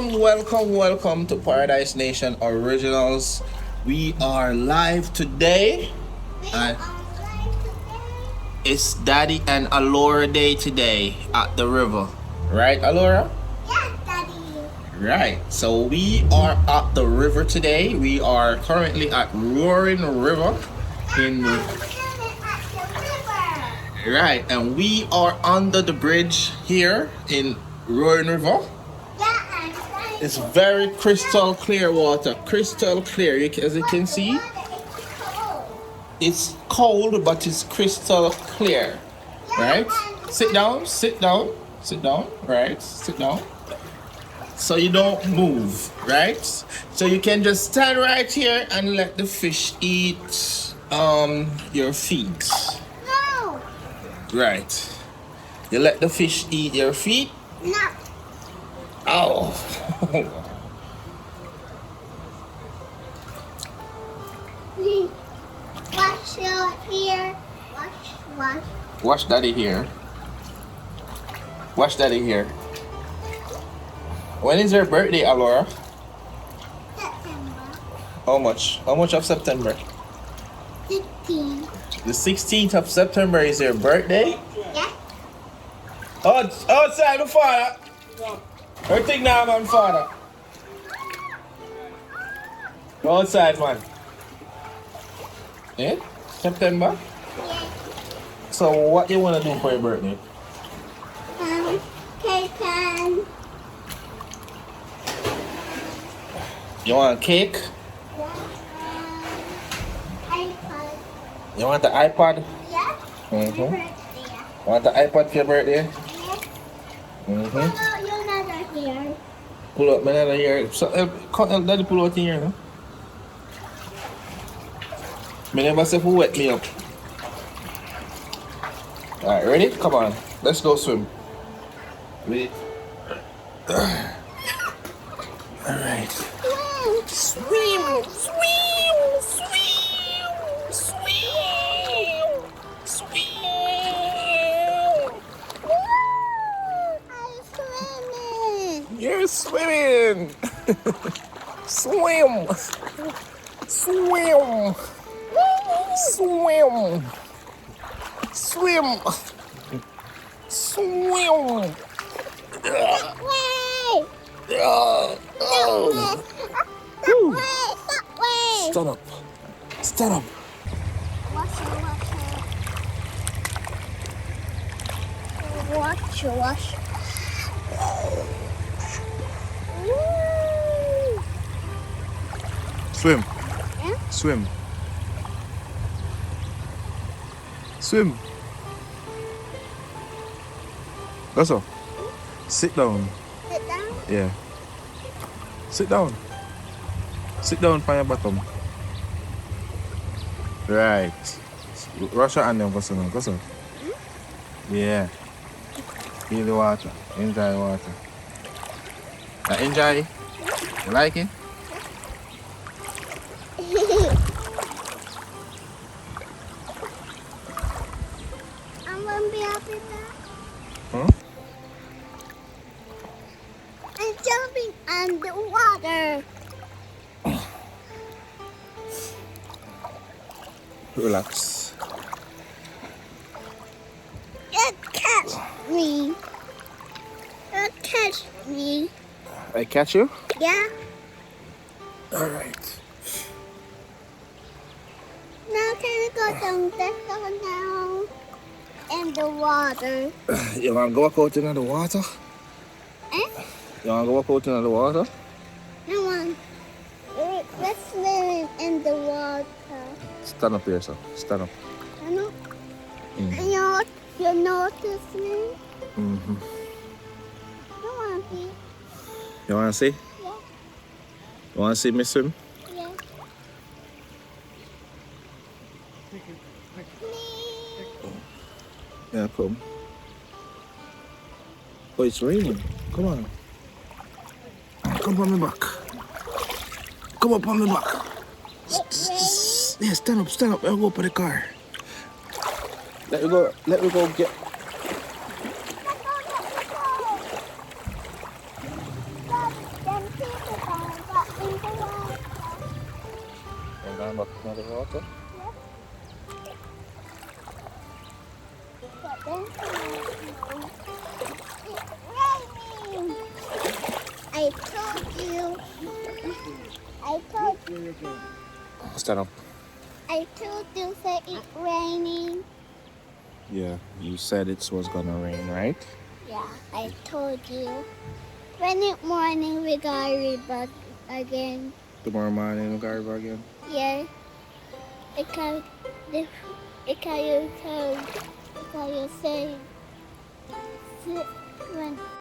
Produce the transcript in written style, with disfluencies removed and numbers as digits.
Welcome to Paradise Nation Originals. We are live today. And it's Daddy and Alorah Day today at the river. Right, Alorah? Yeah, Daddy. Right. So we are at the river today. We are currently at Roaring River in Right, and we are under the bridge here in Roaring River. It's very crystal clear water, crystal clear. As you can see, it's cold, but it's crystal clear. Right? Sit down, sit down, sit down. Right? Sit down. So you don't move. Right? So you can just stand right here and let the fish eat your feet. No. Right. You let the fish eat your feet. No. Oh. Wash your hair. Wash. Watch Daddy here. Watch Daddy here. When is your birthday, Alorah? September. How much? How much of September? 15. The 16th of September is your birthday? Yeah. Oh, outside the father. Everything now, man, father. Go outside, man. Eh? September? Yeah. So what you want to do for your birthday? Cake and You want a cake? iPod. You want the iPod? Yeah. Mm-hmm. My birthday. Want the iPod for your birthday? Yeah. Mm-hmm. Hello, you're not here. Pull up another here. So, Daddy pull out in here, no? Me never say who wet me up. Alright, ready? Come on. Let's go swim. Ready? Alright. Swim. I'm swimming. You're swimming! Swim! Swim! Swim! Swim! Swim! Wait. Oh. Wait. Wait. Stand up. Stand up. Wash. Swim. Yeah? Swim. Swim. That's all. Sit down. Sit down. Yeah. Sit down. Sit down on your bottom. Right. Rush your hand then, go on. Go on. Yeah. Feel the water. Enjoy the water. Enjoy it? You like it? I'm gonna be up in that. Huh? I'm jumping underwater. Relax. You catch me. I catch you? Yeah. Alright. Now can we go down this one now? In the water. You wanna go walk out into the water? Eh? You wanna go walk out into the water? No one. We're swimming in the water. Stand up here, sir. Stand up. You know? Mm. You notice me? Mm-hmm. You want to be? You wanna see? Yeah. You wanna see me swim? Yeah. Yeah, come. Oh, it's raining. Come on. Come on my back. Come up on my back. Yeah, stand up. I'll go up in the car. Let me go get. going back to the water? But then tomorrow, it's raining. I told you. Stand up. I told you that it's raining. Yeah, you said it was gonna rain, right? Yeah, I told you. When it's morning, we gotta read back again. Tomorrow morning, we'll go again. Yeah, it can. It can you say when